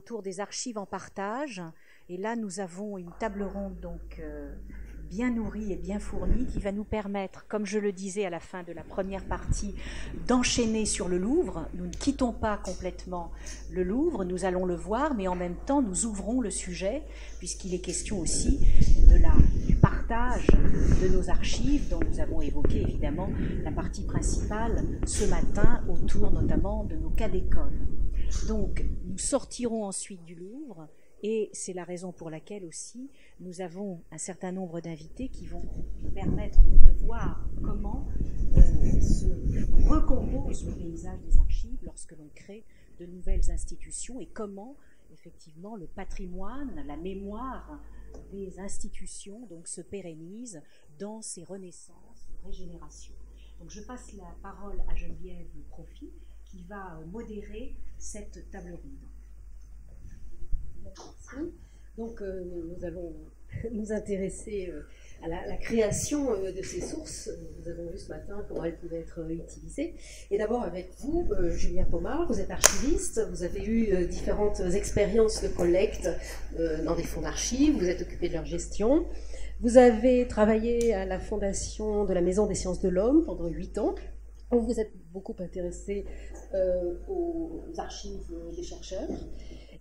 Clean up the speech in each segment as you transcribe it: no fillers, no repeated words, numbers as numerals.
autour des archives en partage. Et là, nous avons une table ronde donc bien nourrie et bien fournie qui va nous permettre, comme je le disais à la fin de la première partie, d'enchaîner sur le Louvre. Nous ne quittons pas complètement le Louvre, nous allons le voir, mais en même temps, nous ouvrons le sujet, puisqu'il est question aussi du partage de nos archives, dont nous avons évoqué évidemment la partie principale ce matin, autour notamment de nos cas d'école. Donc, nous sortirons ensuite du Louvre, et c'est la raison pour laquelle aussi nous avons un certain nombre d'invités qui vont nous permettre de voir comment se recompose le paysage des archives lorsque l'on crée de nouvelles institutions et comment effectivement le patrimoine, la mémoire des institutions donc se pérennise dans ces renaissances, régénérations. Donc je passe la parole à Geneviève Profit qui va modérer cette table ronde. Merci. Donc nous allons nous intéresser à la création de ces sources. Nous avons vu ce matin comment elles pouvaient être utilisées. Et d'abord avec vous, Julien Pomard, vous êtes archiviste, vous avez eu différentes expériences de collecte dans des fonds d'archives, vous êtes occupé de leur gestion. Vous avez travaillé à la fondation de la Maison des sciences de l'homme pendant 8 ans. Vous vous êtes beaucoup intéressé aux archives des chercheurs.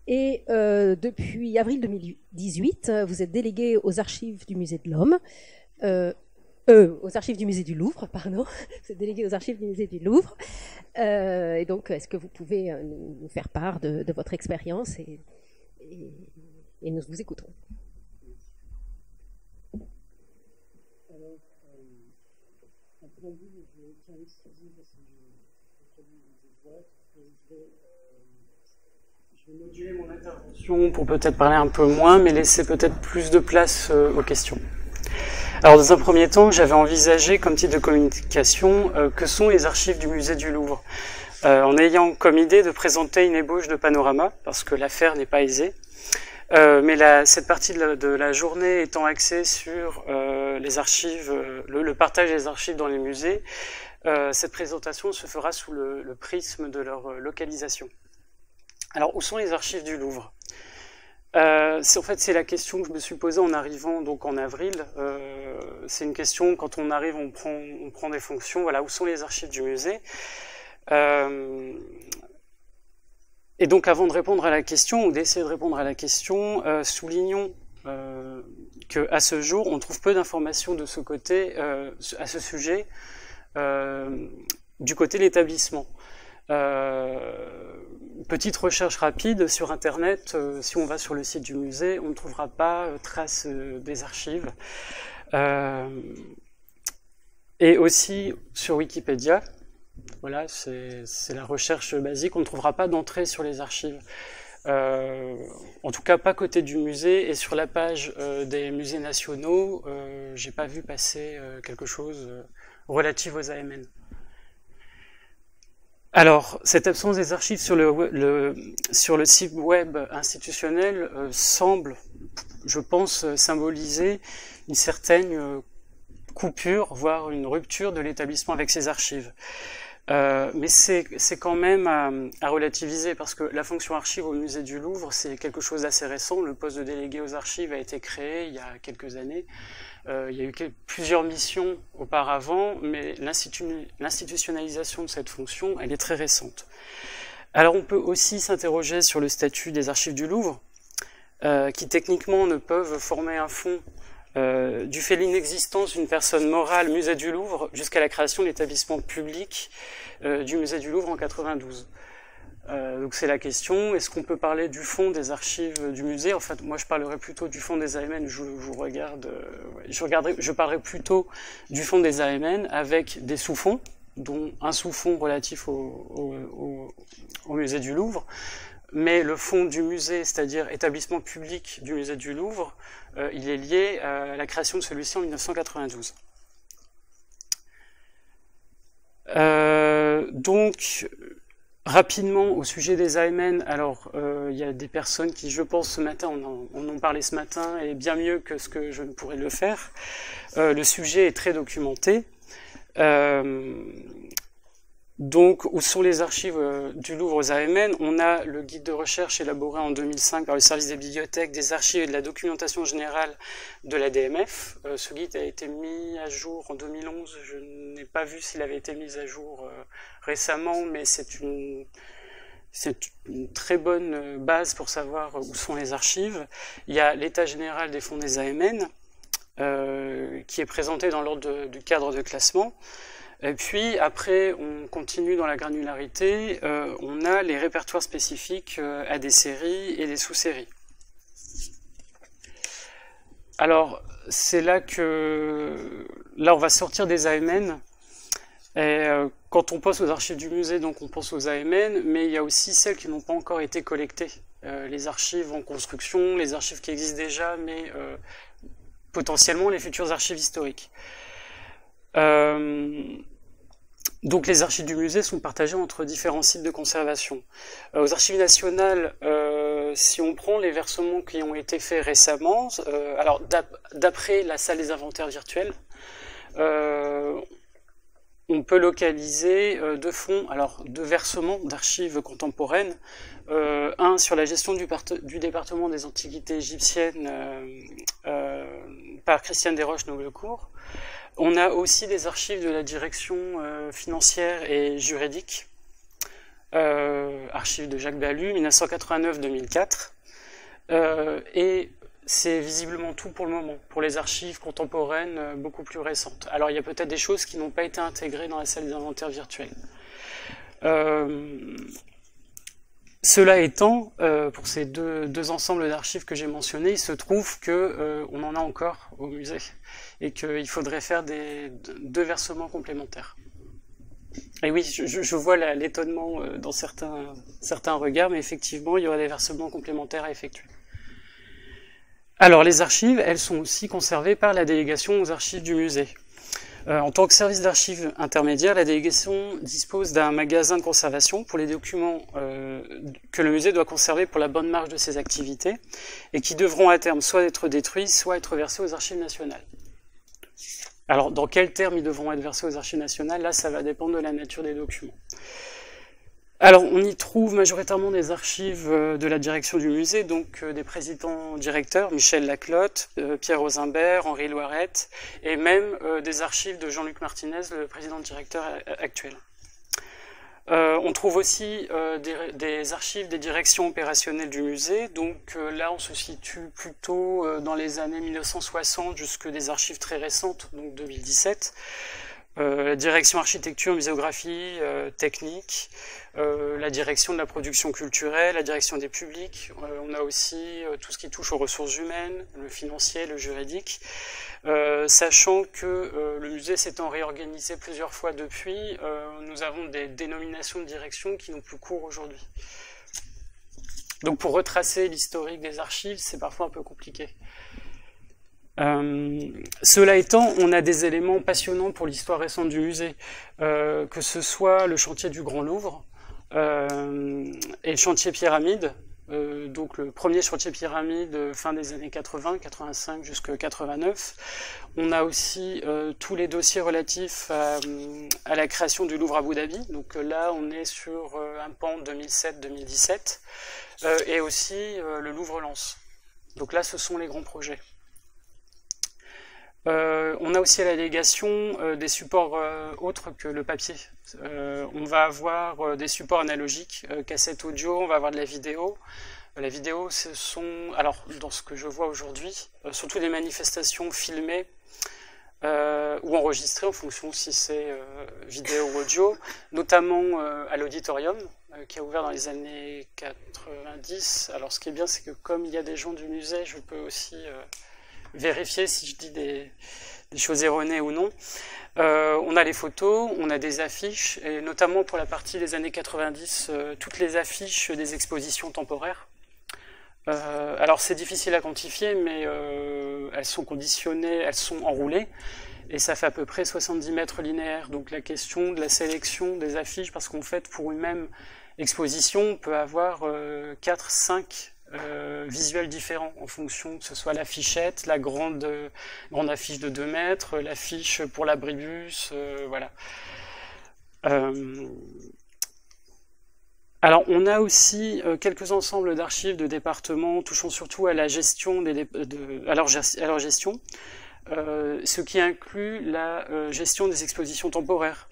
Et depuis avril 2018, vous êtes délégué aux archives du Musée de l'Homme, aux archives du Musée du Louvre, pardon. Vous êtes délégué aux archives du Musée du Louvre. Et donc, est-ce que vous pouvez nous faire part de votre expérience et nous vous écoutons. Alors, en préambule, je tiens à m'excuser parce que je vais moduler mon intervention pour peut-être parler un peu moins, mais laisser peut-être plus de place aux questions. Alors, dans un premier temps, j'avais envisagé comme type de communication que sont les archives du musée du Louvre, en ayant comme idée de présenter une ébauche de panorama, parce que l'affaire n'est pas aisée. Mais cette partie de la journée étant axée sur les archives, le partage des archives dans les musées, cette présentation se fera sous le prisme de leur localisation. Alors, où sont les archives du Louvre ? En fait, c'est la question que je me suis posée en arrivant donc en avril. C'est une question, quand on arrive, on prend des fonctions. Voilà, où sont les archives du musée ? Et donc, avant de répondre à la question, ou d'essayer de répondre à la question, soulignons qu'à ce jour, on trouve peu d'informations de ce côté, à ce sujet, du côté de l'établissement. Petite recherche rapide sur Internet, si on va sur le site du musée, on ne trouvera pas trace des archives. Et aussi sur Wikipédia, voilà, c'est la recherche basique, on ne trouvera pas d'entrée sur les archives. En tout cas, pas côté du musée, et sur la page des musées nationaux, j'ai pas vu passer quelque chose relatif aux AMN. Alors, cette absence des archives sur le site web institutionnel semble, je pense, symboliser une certaine coupure, voire une rupture de l'établissement avec ses archives. Mais c'est quand même à relativiser, parce que la fonction archive au musée du Louvre, c'est quelque chose d'assez récent. Le poste de délégué aux archives a été créé il y a quelques années. Il y a eu plusieurs missions auparavant, mais l'institutionnalisation de cette fonction, elle est très récente. Alors on peut aussi s'interroger sur le statut des archives du Louvre, qui techniquement ne peuvent former un fonds du fait de l'inexistence d'une personne morale musée du Louvre jusqu'à la création de l'établissement public du musée du Louvre en 92. Donc c'est la question, est-ce qu'on peut parler du fond des archives du musée? En fait, moi je parlerai plutôt du fond des AMN, je parlerai plutôt du fond des AMN avec des sous-fonds, dont un sous-fond relatif au musée du Louvre, mais le fond du musée, c'est-à-dire établissement public du musée du Louvre, il est lié à la création de celui-ci en 1992. Donc, rapidement, au sujet des AMN, alors il y a des personnes qui, je pense, ce matin, on en parlait ce matin, et bien mieux que ce que je ne pourrais le faire. Le sujet est très documenté. Donc, où sont les archives du Louvre aux AMN? On a le guide de recherche élaboré en 2005 par le service des bibliothèques, des archives et de la documentation générale de la DMF. Ce guide a été mis à jour en 2011. Je n'ai pas vu s'il avait été mis à jour récemment, mais c'est une très bonne base pour savoir où sont les archives. Il y a l'état général des fonds des AMN, qui est présenté dans l'ordre du cadre de classement. Et puis après, on continue dans la granularité, on a les répertoires spécifiques à des séries et des sous-séries. Alors, c'est là on va sortir des AMN. Et quand on pense aux archives du musée, donc on pense aux AMN, mais il y a aussi celles qui n'ont pas encore été collectées. Les archives en construction, les archives qui existent déjà, mais potentiellement les futures archives historiques. Donc les archives du musée sont partagées entre différents sites de conservation. Aux archives nationales, si on prend les versements qui ont été faits récemment, alors d'après la salle des inventaires virtuels, on peut localiser deux versements d'archives contemporaines, un sur la gestion du département des antiquités égyptiennes par Christiane Desroches-Noblecourt. On a aussi des archives de la direction financière et juridique, archives de Jacques Ballu, 1989-2004, et c'est visiblement tout pour le moment, pour les archives contemporaines beaucoup plus récentes. Alors il y a peut-être des choses qui n'ont pas été intégrées dans la salle des inventaires virtuels. Cela étant, pour ces deux ensembles d'archives que j'ai mentionnés, il se trouve qu'on en a encore au musée et qu'il faudrait faire deux versements complémentaires. Et oui, je vois l'étonnement dans certains regards, mais effectivement, il y aurait des versements complémentaires à effectuer. Alors, les archives, elles sont aussi conservées par la délégation aux archives du musée. En tant que service d'archives intermédiaire, la délégation dispose d'un magasin de conservation pour les documents que le musée doit conserver pour la bonne marche de ses activités et qui devront à terme soit être détruits, soit être versés aux archives nationales. Alors, dans quels termes ils devront être versés aux archives nationales? Là, ça va dépendre de la nature des documents. Alors, on y trouve majoritairement des archives de la direction du musée, donc des présidents-directeurs, Michel Laclotte, Pierre Rosenberg, Henri Loirette, et même des archives de Jean-Luc Martinez, le président-directeur actuel. On trouve aussi des archives des directions opérationnelles du musée, donc là on se situe plutôt dans les années 1960 jusque des archives très récentes, donc 2017. La direction architecture, muséographie, technique, la direction de la production culturelle, la direction des publics, on a aussi tout ce qui touche aux ressources humaines, le financier, le juridique, sachant que le musée s'étant réorganisé plusieurs fois depuis, nous avons des dénominations de direction qui n'ont plus cours aujourd'hui. Donc pour retracer l'historique des archives, c'est parfois un peu compliqué. Cela étant, on a des éléments passionnants pour l'histoire récente du musée, que ce soit le chantier du Grand Louvre et le chantier Pyramide, donc le premier chantier Pyramide fin des années 80, 85 jusqu'à 89. On a aussi tous les dossiers relatifs à la création du Louvre à Abu Dhabi, donc là on est sur un pan 2007-2017, et aussi le Louvre-Lens. Donc là ce sont les grands projets. On a aussi à la délégation des supports autres que le papier. On va avoir des supports analogiques, cassettes audio, on va avoir de la vidéo. La vidéo, ce sont, alors dans ce que je vois aujourd'hui, surtout des manifestations filmées ou enregistrées en fonction si c'est vidéo ou audio, notamment à l'auditorium qui a ouvert dans les années 90. Alors ce qui est bien, c'est que comme il y a des gens du musée, je peux aussi vérifier si je dis des choses erronées ou non. On a les photos, on a des affiches, et notamment pour la partie des années 90, toutes les affiches des expositions temporaires. Alors c'est difficile à quantifier, mais elles sont conditionnées, elles sont enroulées, et ça fait à peu près 70 mètres linéaires. Donc la question de la sélection des affiches, parce qu'en fait pour une même exposition, on peut avoir 4-5 visuels différents en fonction que ce soit l'affichette, la grande affiche de 2 mètres, l'affiche pour l'abribus, voilà. Alors, on a aussi quelques ensembles d'archives de départements touchant surtout à la gestion à leur gestion, ce qui inclut la gestion des expositions temporaires.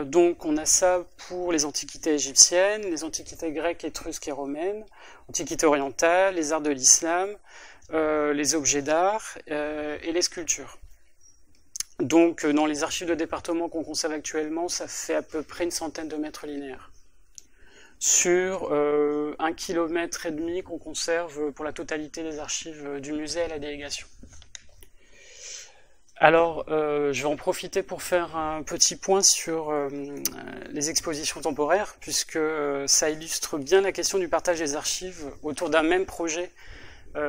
Donc, on a ça pour les antiquités égyptiennes, les antiquités grecques, étrusques et romaines, antiquités orientales, les arts de l'islam, les objets d'art et les sculptures. Donc, dans les archives de département qu'on conserve actuellement, ça fait à peu près une centaine de mètres linéaires. Sur 1,5 km qu'on conserve pour la totalité des archives du musée à la délégation. Alors, je vais en profiter pour faire un petit point sur les expositions temporaires, puisque ça illustre bien la question du partage des archives autour d'un même projet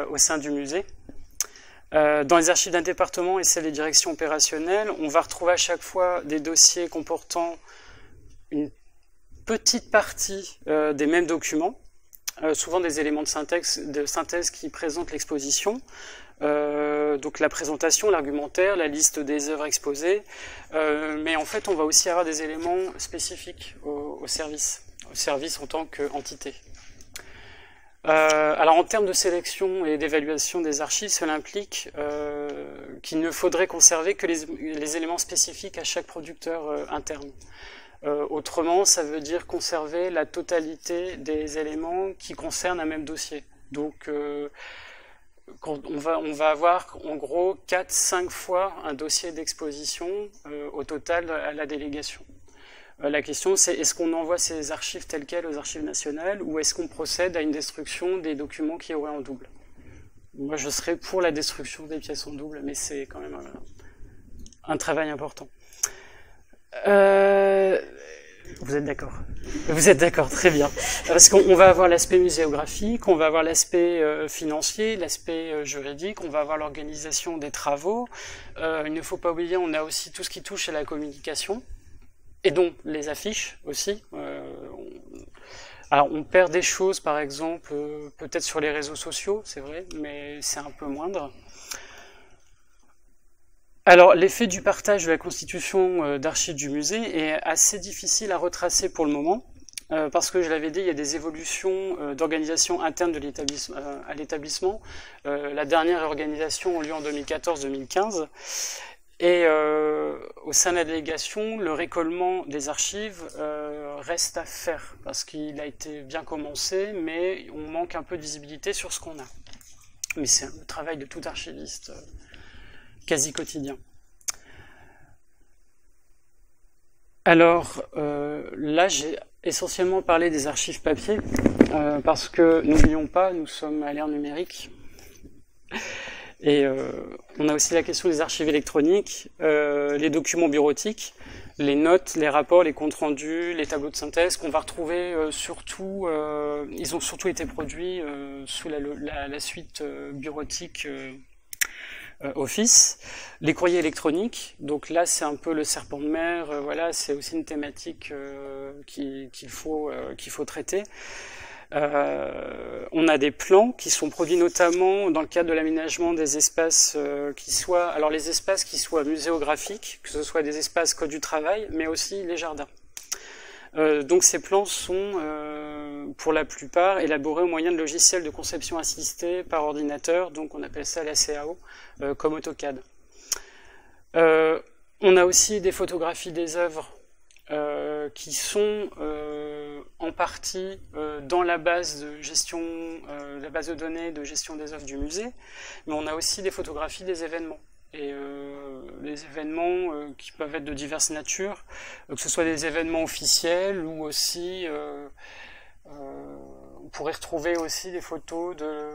au sein du musée. Dans les archives d'un département et celles des directions opérationnelles, on va retrouver à chaque fois des dossiers comportant une petite partie des mêmes documents, souvent des éléments de synthèse qui présentent l'exposition, donc la présentation, l'argumentaire, la liste des œuvres exposées, mais en fait on va aussi avoir des éléments spécifiques au service en tant qu'entité. Alors en termes de sélection et d'évaluation des archives, cela implique qu'il ne faudrait conserver que les éléments spécifiques à chaque producteur interne. Autrement, ça veut dire conserver la totalité des éléments qui concernent un même dossier. Donc on va avoir en gros 4-5 fois un dossier d'exposition au total à la délégation. La question c'est, est-ce qu'on envoie ces archives telles quelles aux archives nationales ou est-ce qu'on procède à une destruction des documents qui auraient en double? Moi je serais pour la destruction des pièces en double, mais c'est quand même un travail important. Vous êtes d'accord? Vous êtes d'accord, très bien. Parce qu'on va avoir l'aspect muséographique, on va avoir l'aspect financier, l'aspect juridique, on va avoir l'organisation des travaux. Il ne faut pas oublier, on a aussi tout ce qui touche à la communication, et donc les affiches aussi. Alors on perd des choses, par exemple, peut-être sur les réseaux sociaux, c'est vrai, mais c'est un peu moindre. Alors, l'effet du partage de la constitution d'archives du musée est assez difficile à retracer pour le moment, parce que je l'avais dit, il y a des évolutions d'organisation interne de à l'établissement. La dernière réorganisation a eu lieu en 2014-2015, et au sein de la délégation, le récollement des archives reste à faire, parce qu'il a été bien commencé, mais on manque un peu de visibilité sur ce qu'on a. Mais c'est un travail de tout archiviste quasi quotidien. Alors là, j'ai essentiellement parlé des archives papier, parce que n'oublions pas, nous sommes à l'ère numérique, et on a aussi la question des archives électroniques, les documents bureautiques, les notes, les rapports, les comptes rendus, les tableaux de synthèse qu'on va retrouver surtout, ils ont surtout été produits sous la suite bureautique Office, les courriers électroniques, donc là c'est un peu le serpent de mer, voilà, c'est aussi une thématique qu'il faut traiter. On a des plans qui sont produits notamment dans le cadre de l'aménagement des espaces les espaces qui soient muséographiques, que ce soit des espaces code du travail, mais aussi les jardins. Donc ces plans sont pour la plupart élaborés au moyen de logiciels de conception assistée par ordinateur, donc on appelle ça la CAO, comme AutoCAD. On a aussi des photographies des œuvres qui sont en partie dans la base de gestion, la base de données de gestion des œuvres du musée, mais on a aussi des photographies des événements. Et les événements qui peuvent être de diverses natures, que ce soit des événements officiels ou aussi on pourrait retrouver aussi des photos de,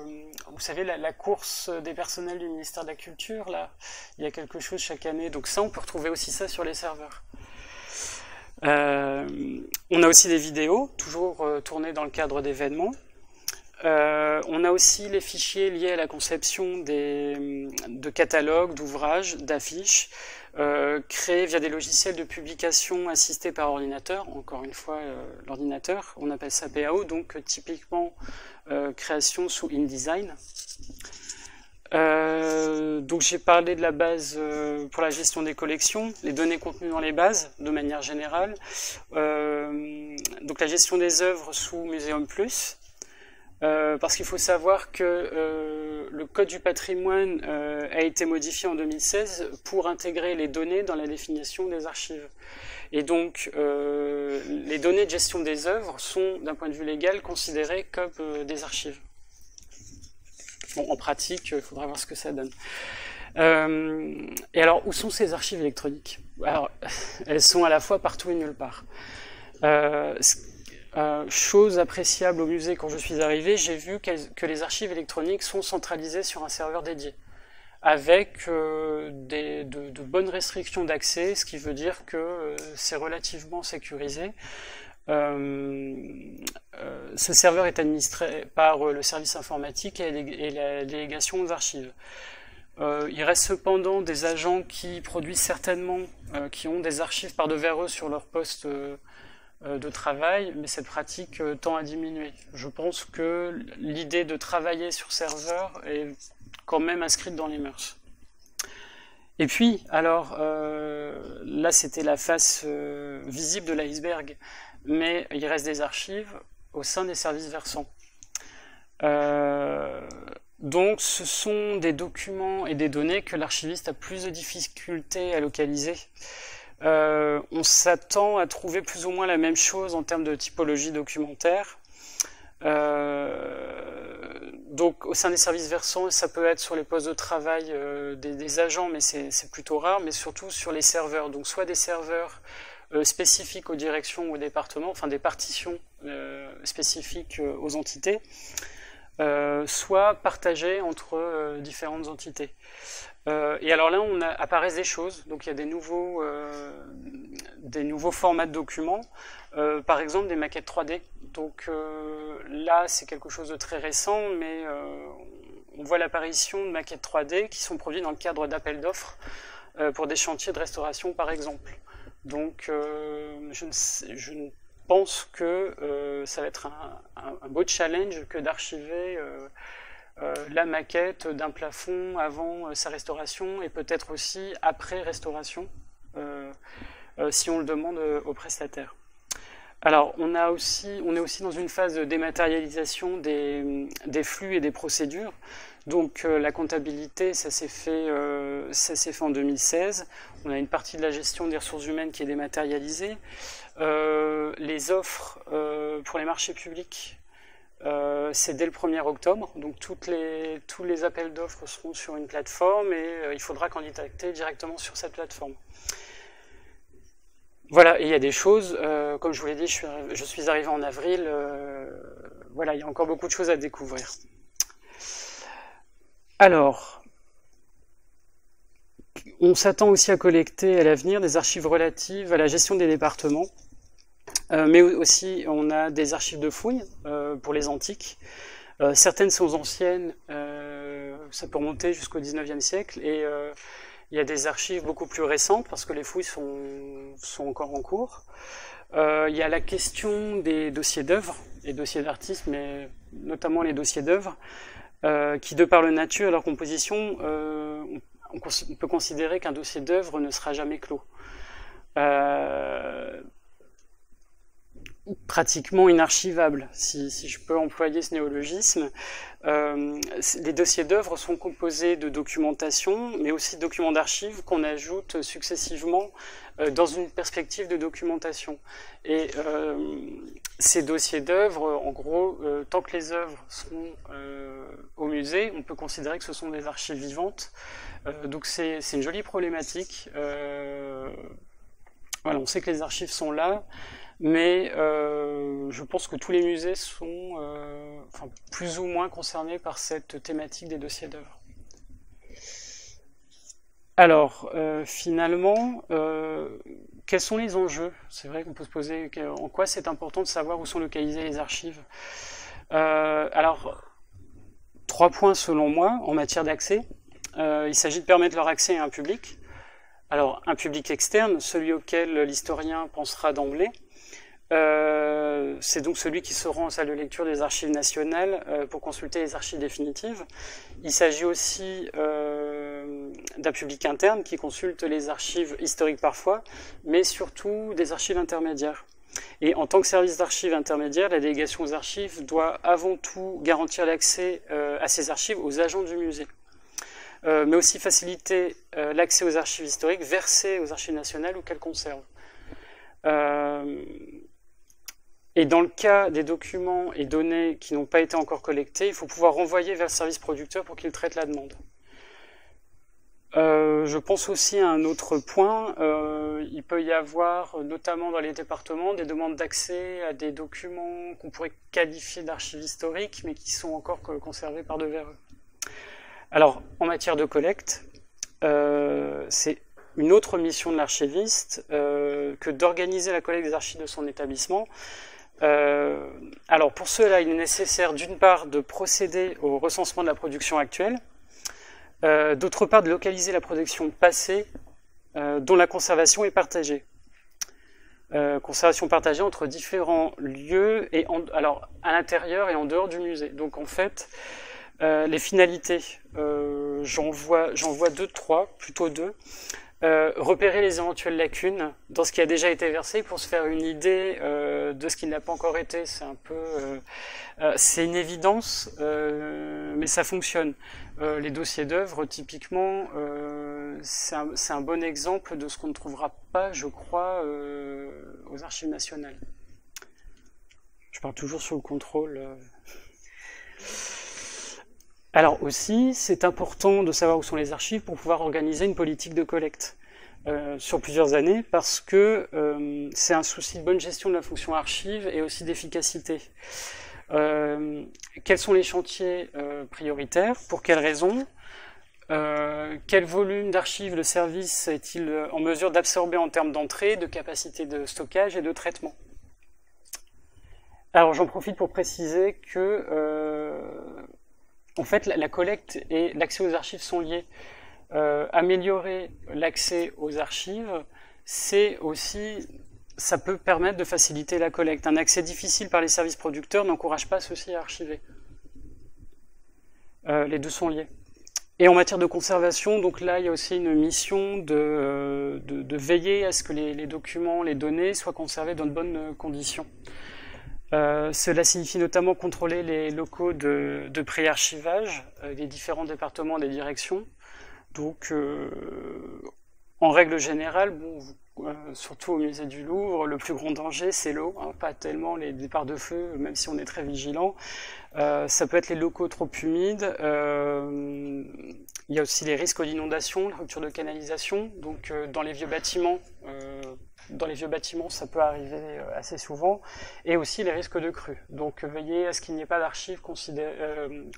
vous savez, la course des personnels du ministère de la Culture, là, il y a quelque chose chaque année, donc ça on peut retrouver aussi ça sur les serveurs. On a aussi des vidéos, toujours tournées dans le cadre d'événements. On a aussi les fichiers liés à la conception de catalogues, d'ouvrages, d'affiches, créés via des logiciels de publication assistés par ordinateur. Encore une fois, l'ordinateur, on appelle ça PAO, donc typiquement création sous InDesign. Donc j'ai parlé de la base pour la gestion des collections, les données contenues dans les bases de manière générale. Donc la gestion des œuvres sous Museum Plus, parce qu'il faut savoir que le Code du patrimoine a été modifié en 2016 pour intégrer les données dans la définition des archives. Et donc les données de gestion des œuvres sont, d'un point de vue légal, considérées comme des archives. Bon, en pratique, il faudra voir ce que ça donne. Et alors, où sont ces archives électroniques? Alors, elles sont à la fois partout et nulle part. Chose appréciable au musée quand je suis arrivé, j'ai vu que les archives électroniques sont centralisées sur un serveur dédié, avec de bonnes restrictions d'accès, ce qui veut dire que c'est relativement sécurisé. Ce serveur est administré par le service informatique et la délégation aux archives. Il reste cependant des agents qui produisent certainement, qui ont des archives par devers eux sur leur poste de travail, mais cette pratique tend à diminuer. Je pense que l'idée de travailler sur serveur est quand même inscrite dans les mœurs. Et puis, alors, là c'était la face visible de l'iceberg, mais il reste des archives au sein des services versants. Donc ce sont des documents et des données que l'archiviste a plus de difficultés à localiser. On s'attend à trouver plus ou moins la même chose en termes de typologie documentaire. Donc au sein des services versants, ça peut être sur les postes de travail des agents, mais c'est plutôt rare, mais surtout sur les serveurs. Donc soit des serveurs spécifiques aux directions ou aux départements, enfin des partitions spécifiques aux entités, soit partagées entre différentes entités. Et alors là, apparaissent des choses, donc il y a des nouveaux formats de documents, par exemple des maquettes 3D. Donc là, c'est quelque chose de très récent, mais on voit l'apparition de maquettes 3D qui sont produites dans le cadre d'appels d'offres pour des chantiers de restauration, par exemple. Donc je pense que ça va être un beau challenge que d'archiver la maquette d'un plafond avant sa restauration et peut-être aussi après restauration, si on le demande aux prestataires. Alors on est aussi dans une phase de dématérialisation des flux et des procédures. Donc la comptabilité, ça s'est fait en 2016. On a une partie de la gestion des ressources humaines qui est dématérialisée. Les offres pour les marchés publics, c'est dès le 1er octobre. Donc tous les appels d'offres seront sur une plateforme et il faudra candidater directement sur cette plateforme. Voilà, et il y a des choses, comme je vous l'ai dit, je suis arrivé en avril, voilà, il y a encore beaucoup de choses à découvrir. Alors, on s'attend aussi à collecter à l'avenir des archives relatives à la gestion des départements, mais aussi on a des archives de fouilles pour les antiques. Certaines sont anciennes, ça peut remonter jusqu'au 19e siècle, et il y a des archives beaucoup plus récentes parce que les fouilles sont encore en cours. Il y a la question des dossiers d'œuvres, les dossiers d'artistes, mais notamment les dossiers d'œuvres, qui, de par la nature et leur composition, on peut considérer qu'un dossier d'œuvre ne sera jamais clos. Pratiquement inarchivable, si je peux employer ce néologisme. Les dossiers d'œuvre sont composés de documentation, mais aussi de documents d'archives qu'on ajoute successivement dans une perspective de documentation. Et ces dossiers d'œuvre, en gros, tant que les œuvres sont au musée, on peut considérer que ce sont des archives vivantes. Donc c'est une jolie problématique. Voilà, on sait que les archives sont là, mais je pense que tous les musées sont plus ou moins concernés par cette thématique des dossiers d'œuvre. Alors, finalement, quels sont les enjeux? C'est vrai qu'on peut se poser en quoi c'est important de savoir où sont localisées les archives. Alors, 3 points selon moi en matière d'accès. Il s'agit de permettre leur accès à un public. Alors, un public externe, celui auquel l'historien pensera d'emblée. c'est donc celui qui se rend en salle de lecture des archives nationales pour consulter les archives définitives. Il s'agit aussi d'un public interne qui consulte les archives historiques parfois, mais surtout des archives intermédiaires. Et en tant que service d'archives intermédiaire, la délégation aux archives doit avant tout garantir l'accès à ces archives aux agents du musée, mais aussi faciliter l'accès aux archives historiques versées aux archives nationales ou qu'elles conservent. Et dans le cas des documents et données qui n'ont pas été encore collectés, il faut pouvoir renvoyer vers le service producteur pour qu'il traite la demande. Je pense aussi à un autre point, il peut y avoir, notamment dans les départements, des demandes d'accès à des documents qu'on pourrait qualifier d'archives historiques, mais qui sont encore conservés par devers eux. Alors, en matière de collecte, c'est une autre mission de l'archiviste que d'organiser la collecte des archives de son établissement. Alors, pour cela, il est nécessaire d'une part de procéder au recensement de la production actuelle, d'autre part de localiser la production passée dont la conservation est partagée. Conservation partagée entre différents lieux, et alors à l'intérieur et en dehors du musée. Donc en fait, les finalités, j'en vois plutôt deux. Repérer les éventuelles lacunes dans ce qui a déjà été versé pour se faire une idée de ce qui n'a pas encore été. C'est une évidence, mais ça fonctionne. Les dossiers d'œuvres, typiquement, c'est un bon exemple de ce qu'on ne trouvera pas, je crois, aux archives nationales. Je parle toujours sur le contrôle. Alors aussi, c'est important de savoir où sont les archives pour pouvoir organiser une politique de collecte sur plusieurs années, parce que c'est un souci de bonne gestion de la fonction archive et aussi d'efficacité. Quels sont les chantiers prioritaires? Pour quelles raisons? Quel volume d'archives le service est-il en mesure d'absorber en termes d'entrée, de capacité de stockage et de traitement? Alors j'en profite pour préciser que en fait, la collecte et l'accès aux archives sont liés. Améliorer l'accès aux archives, ça peut permettre de faciliter la collecte. Un accès difficile par les services producteurs n'encourage pas ceux-ci à archiver. Les deux sont liés. Et en matière de conservation, donc là, il y a aussi une mission de veiller à ce que les documents, les données soient conservés dans de bonnes conditions. Cela signifie notamment contrôler les locaux de pré-archivage des différents départements des directions. Donc, en règle générale, surtout au musée du Louvre, le plus grand danger, c'est l'eau, pas tellement les départs de feu, même si on est très vigilant. Ça peut être les locaux trop humides. Il y a aussi les risques d'inondation, de rupture de canalisation. Donc, dans les vieux bâtiments, ça peut arriver assez souvent, et aussi les risques de crue. Donc veillez à ce qu'il n'y ait pas d'archives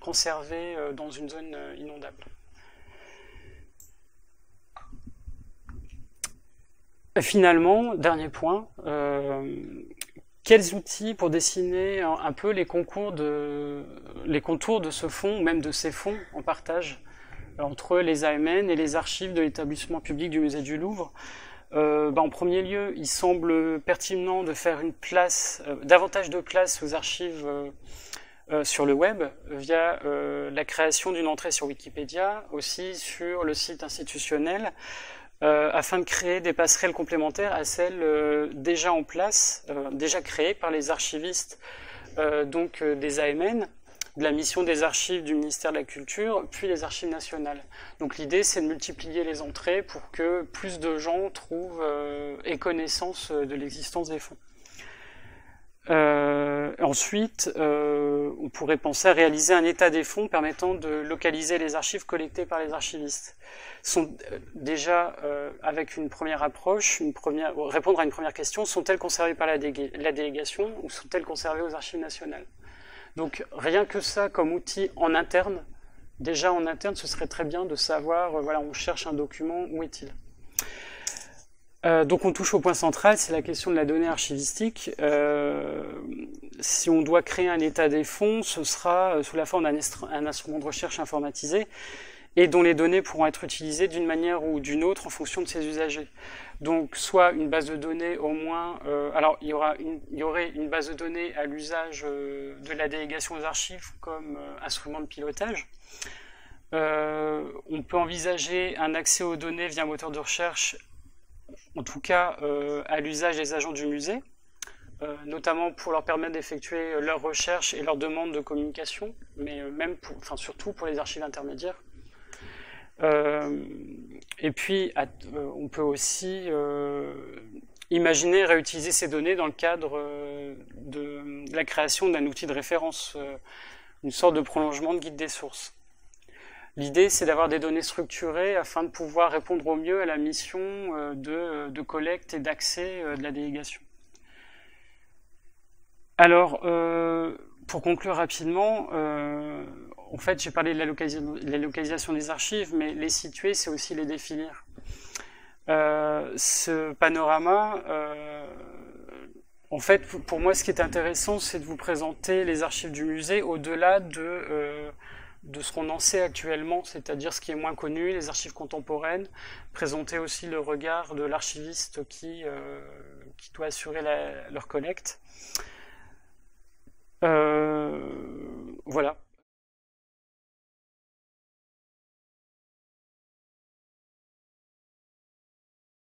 conservées dans une zone inondable. Finalement, dernier point, quels outils pour dessiner un peu les contours de ce fonds, même de ces fonds en partage entre les AMN et les archives de l'établissement public du musée du Louvre? En premier lieu, il semble pertinent de faire davantage de place aux archives sur le web via la création d'une entrée sur Wikipédia, aussi sur le site institutionnel, afin de créer des passerelles complémentaires à celles déjà en place, déjà créées par les archivistes donc des AMN, de la mission des archives du ministère de la Culture, puis les archives nationales. Donc l'idée, c'est de multiplier les entrées pour que plus de gens trouvent aient connaissance de l'existence des fonds. Ensuite, on pourrait penser à réaliser un état des fonds permettant de localiser les archives collectées par les archivistes. Déjà, avec une première approche, répondre à une première question, sont-elles conservées par la délégation ou sont-elles conservées aux archives nationales? Donc rien que ça comme outil en interne, déjà en interne, ce serait très bien de savoir, on cherche un document, où est-il? Donc on touche au point central, c'est la question de la donnée archivistique. Si on doit créer un état des fonds, ce sera sous la forme d'un instrument de recherche informatisé. et dont les données pourront être utilisées d'une manière ou d'une autre en fonction de ses usagers. Donc soit une base de données au moins, alors il y aurait une base de données à l'usage de la délégation aux archives comme instrument de pilotage. On peut envisager un accès aux données via un moteur de recherche, en tout cas à l'usage des agents du musée, notamment pour leur permettre d'effectuer leurs recherches et leurs demandes de communication, mais même surtout pour les archives intermédiaires. Et puis, on peut aussi imaginer réutiliser ces données dans le cadre de la création d'un outil de référence, une sorte de prolongement de guide des sources. L'idée, c'est d'avoir des données structurées afin de pouvoir répondre au mieux à la mission de collecte et d'accès de la délégation. Alors, pour conclure rapidement, en fait, j'ai parlé de la localisation des archives, mais les situer, c'est aussi les définir. Ce panorama, en fait, pour moi, ce qui est intéressant, c'est de vous présenter les archives du musée au-delà de ce qu'on en sait actuellement, c'est-à-dire ce qui est moins connu, les archives contemporaines, présenter aussi le regard de l'archiviste qui doit assurer leur collecte.